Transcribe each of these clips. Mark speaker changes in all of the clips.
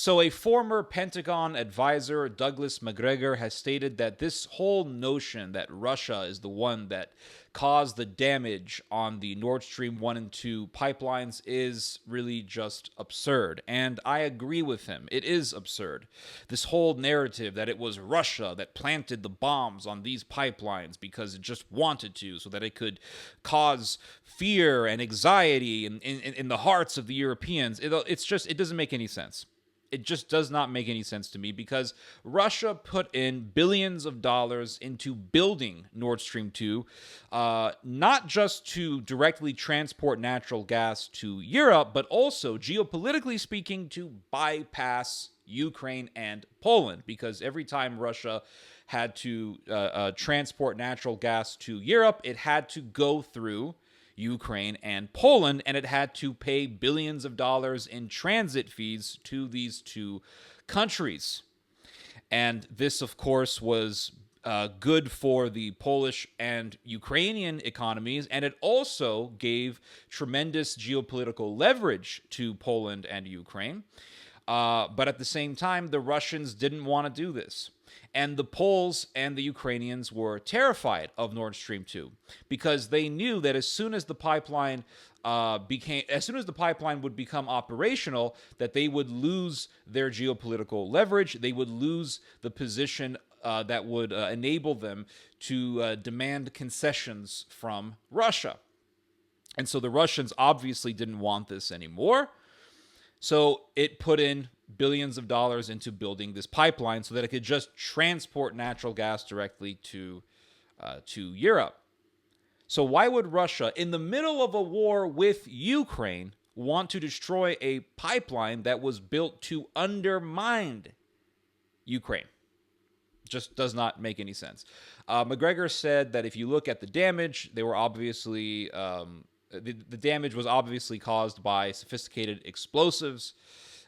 Speaker 1: So a former Pentagon advisor, Douglas Macgregor, has stated that this whole notion that Russia is the one that caused the damage on the Nord Stream 1 and 2 pipelines is really just absurd. And I agree with him. It is absurd. This whole narrative that it was Russia that planted the bombs on these pipelines because it just wanted to, so that it could cause fear and anxiety in the hearts of the Europeans. It doesn't make any sense. It just does not make any sense to me, because Russia put in billions of dollars into building Nord Stream 2, not just to directly transport natural gas to Europe, but also, geopolitically speaking, to bypass Ukraine and Poland, because every time Russia had to transport natural gas to Europe, it had to go through Ukraine and Poland, and it had to pay billions of dollars in transit fees to these two countries. And this, of course, was good for the Polish and Ukrainian economies, and it also gave tremendous geopolitical leverage to Poland and Ukraine. But at the same time, the Russians didn't want to do this. And the Poles and the Ukrainians were terrified of Nord Stream 2, because they knew that as soon as the pipeline would become operational, that they would lose their geopolitical leverage. They would lose the position that would enable them to demand concessions from Russia. And so the Russians obviously didn't want this anymore. So it put in billions of dollars into building this pipeline so that it could just transport natural gas directly to Europe. So why would Russia, in the middle of a war with Ukraine, want to destroy a pipeline that was built to undermine Ukraine? Just does not make any sense. Macgregor said that if you look at the damage, they were obviously the damage was obviously caused by sophisticated explosives.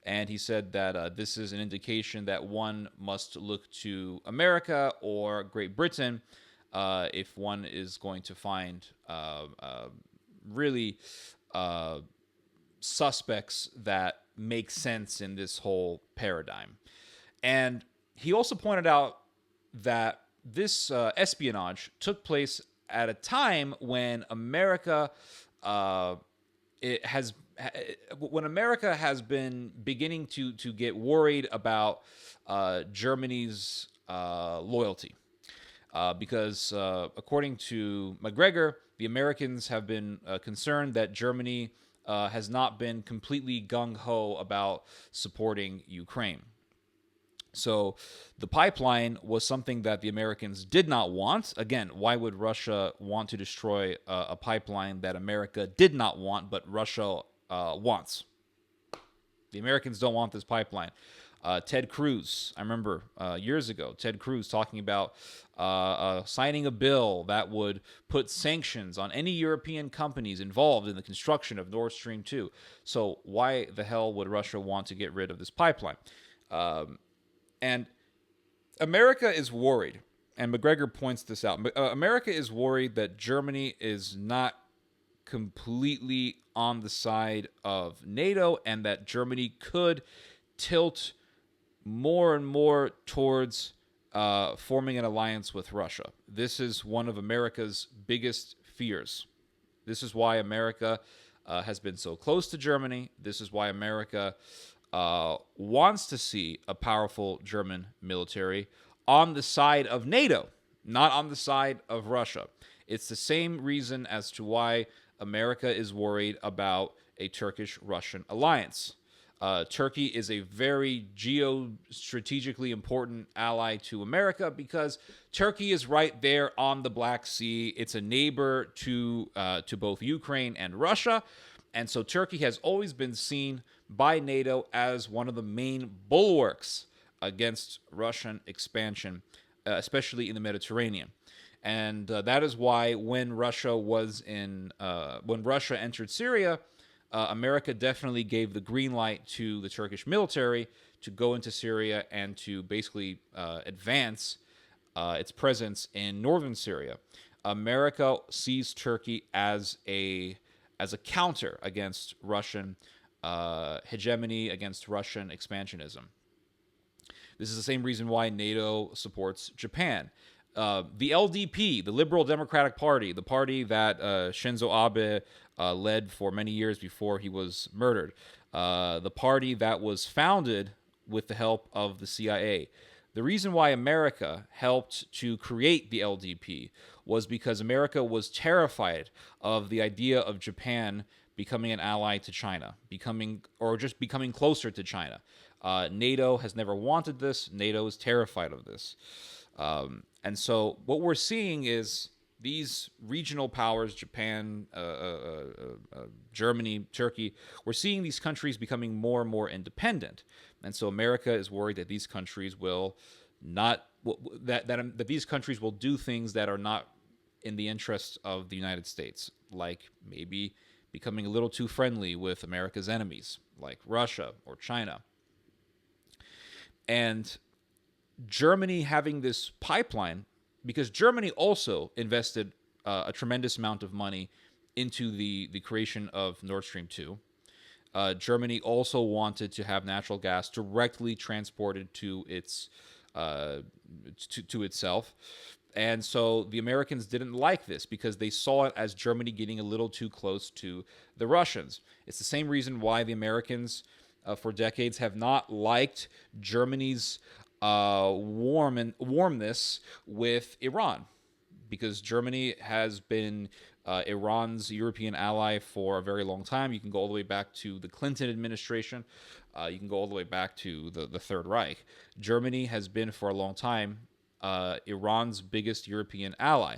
Speaker 1: And he said that this is an indication that one must look to America or Great Britain if one is going to find really suspects that make sense in this whole paradigm. And he also pointed out that this espionage took place at a time when America when America has been beginning to get worried about Germany's loyalty. Because according to Macgregor, the Americans have been concerned that Germany has not been completely gung-ho about supporting Ukraine. So the pipeline was something that the Americans did not want. Again, why would Russia want to destroy a pipeline that America did not want, but Russia wants? The Americans don't want this pipeline. Ted Cruz, I remember years ago, Ted Cruz talking about signing a bill that would put sanctions on any European companies involved in the construction of Nord Stream 2. So why the hell would Russia want to get rid of this pipeline? And America is worried, and Macgregor points this out. America is worried that Germany is not completely on the side of NATO, and that Germany could tilt more and more towards forming an alliance with Russia. This is one of America's biggest fears. This is why America has been so close to Germany. This is why America wants to see a powerful German military on the side of NATO, not on the side of Russia. It's the same reason as to why America is worried about a Turkish-Russian alliance. Turkey is a very geostrategically important ally to America because Turkey is right there on the Black Sea. It's a neighbor to both Ukraine and Russia. And so Turkey has always been seen by NATO as one of the main bulwarks against Russian expansion, especially in the Mediterranean. And that is why when Russia entered Syria, America definitely gave the green light to the Turkish military to go into Syria and to basically advance its presence in northern Syria. America sees Turkey as a counter against Russian hegemony against Russian expansionism. This is the same reason why NATO supports Japan. The LDP, the Liberal Democratic Party, the party that Shinzo Abe led for many years before he was murdered, the party that was founded with the help of the CIA. The reason why America helped to create the LDP was because America was terrified of the idea of Japan becoming an ally to China, becoming closer to China. NATO has never wanted this. NATO is terrified of this. And so what we're seeing is these regional powers, Japan, Germany, Turkey, we're seeing these countries becoming more and more independent. And so America is worried that these countries will not, that these countries will do things that are not in the interests of the United States, like maybe becoming a little too friendly with America's enemies, like Russia or China. And Germany having this pipeline, because Germany also invested a tremendous amount of money into the creation of Nord Stream 2. Germany also wanted to have natural gas directly transported to its to itself. And so the Americans didn't like this because they saw it as Germany getting a little too close to the Russians. It's the same reason why the Americans for decades have not liked Germany's warmness with Iran, because Germany has been Iran's European ally for a very long time. You can go all the way back to the Clinton administration. You can go all the way back to the Third Reich. Germany has been for a long time Iran's biggest European ally.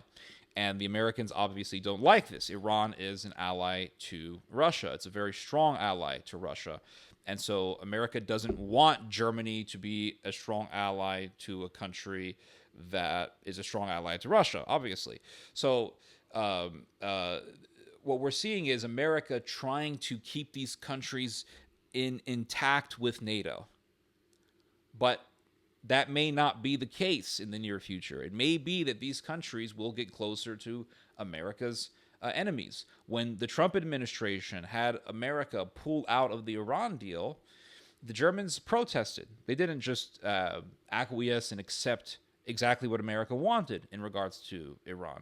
Speaker 1: And the Americans obviously don't like this. Iran is an ally to Russia. It's a very strong ally to Russia. And so America doesn't want Germany to be a strong ally to a country that is a strong ally to Russia, obviously. So what we're seeing is America trying to keep these countries intact with NATO. But that may not be the case in the near future. It may be that these countries will get closer to America's enemies. When the Trump administration had America pull out of the Iran deal, the Germans protested. They didn't just acquiesce and accept exactly what America wanted in regards to Iran.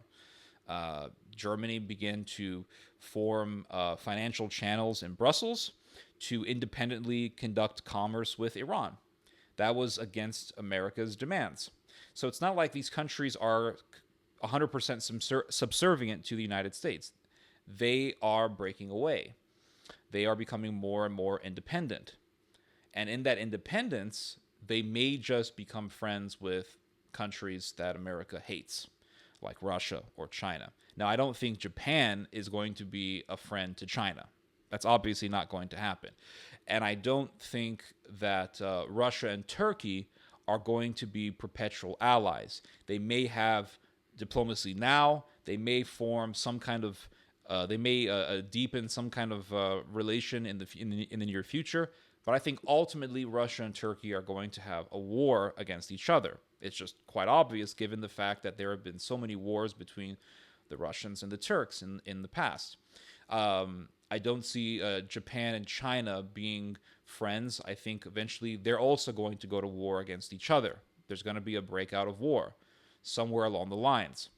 Speaker 1: Germany began to form financial channels in Brussels to independently conduct commerce with Iran. That was against America's demands. So it's not like these countries are 100% subservient to the United States. They are breaking away. They are becoming more and more independent. And in that independence, they may just become friends with countries that America hates, like Russia or China. Now, I don't think Japan is going to be a friend to China. That's obviously not going to happen. And I don't think that Russia and Turkey are going to be perpetual allies. They may have diplomacy now. They may form some kind of, they may deepen some kind of relation in the near future. But I think ultimately Russia and Turkey are going to have a war against each other. It's just quite obvious given the fact that there have been so many wars between the Russians and the Turks in the past. I don't see Japan and China being friends. I think eventually they're also going to go to war against each other. There's going to be a breakout of war somewhere along the lines.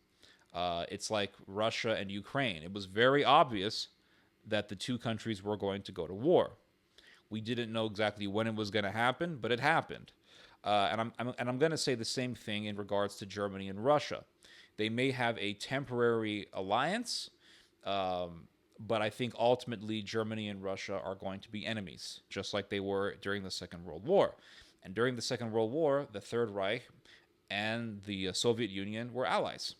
Speaker 1: It's like Russia and Ukraine. It was very obvious that the two countries were going to go to war. We didn't know exactly when it was going to happen, but it happened. And I'm going to say the same thing in regards to Germany and Russia. They may have a temporary alliance, but I think ultimately Germany and Russia are going to be enemies, just like they were during the Second World War. And during the Second World War, the Third Reich and the Soviet Union were allies.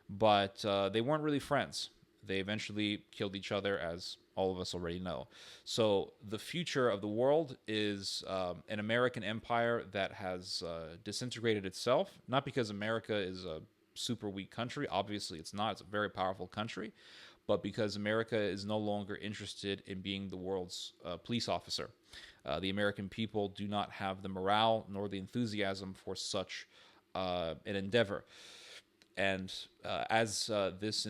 Speaker 1: But they weren't really friends. They eventually killed each other, as all of us already know. So the future of the world is an American empire that has disintegrated itself, not because America is a super weak country. Obviously, it's not. It's a very powerful country. But because America is no longer interested in being the world's police officer. The American people do not have the morale nor the enthusiasm for such an endeavor. And as this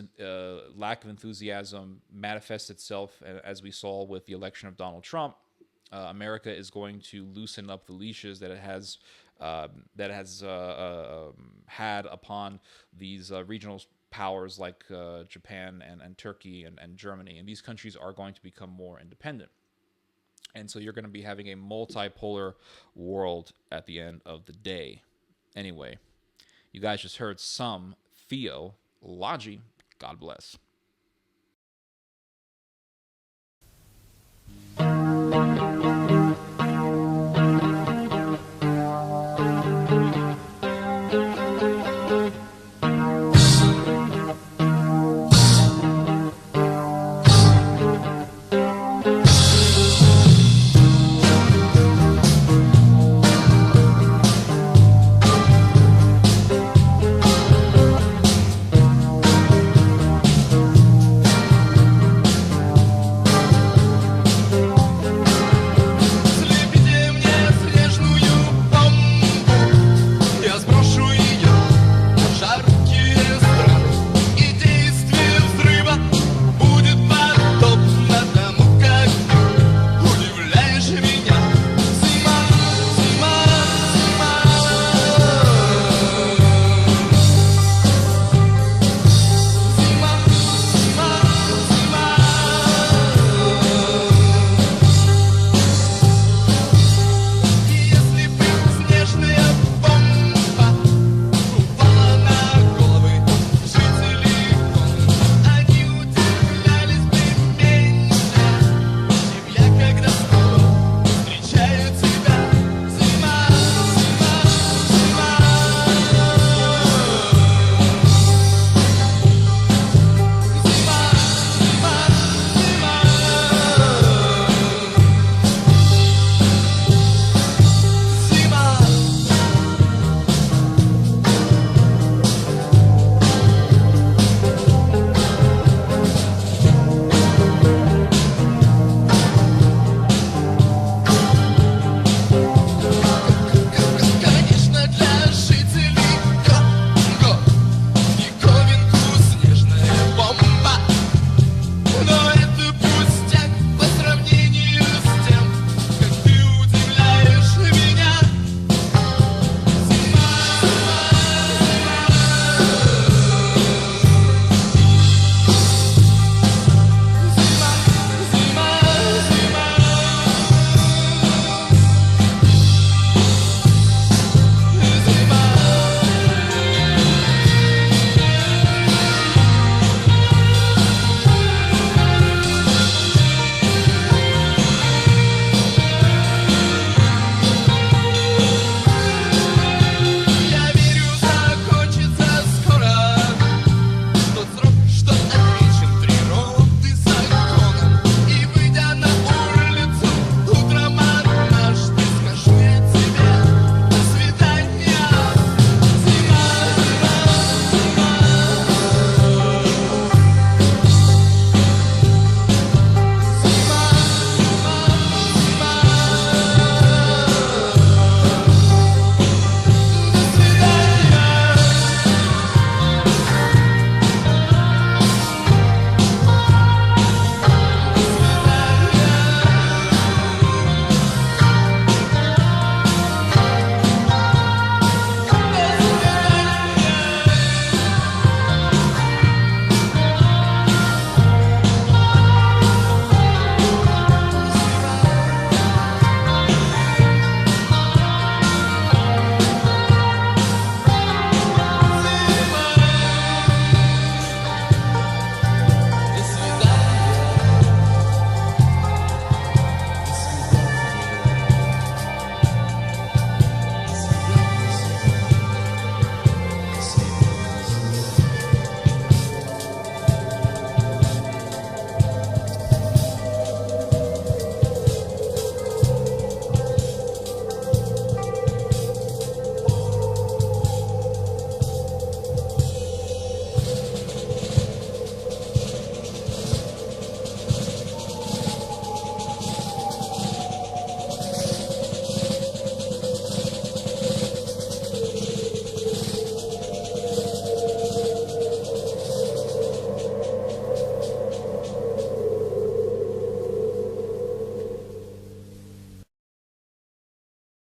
Speaker 1: lack of enthusiasm manifests itself, as we saw with the election of Donald Trump, America is going to loosen up the leashes that it has had upon these regional powers like Japan and Turkey and Germany. And these countries are going to become more independent. And so you're going to be having a multipolar world at the end of the day. Anyway, you guys just heard some theology. God bless.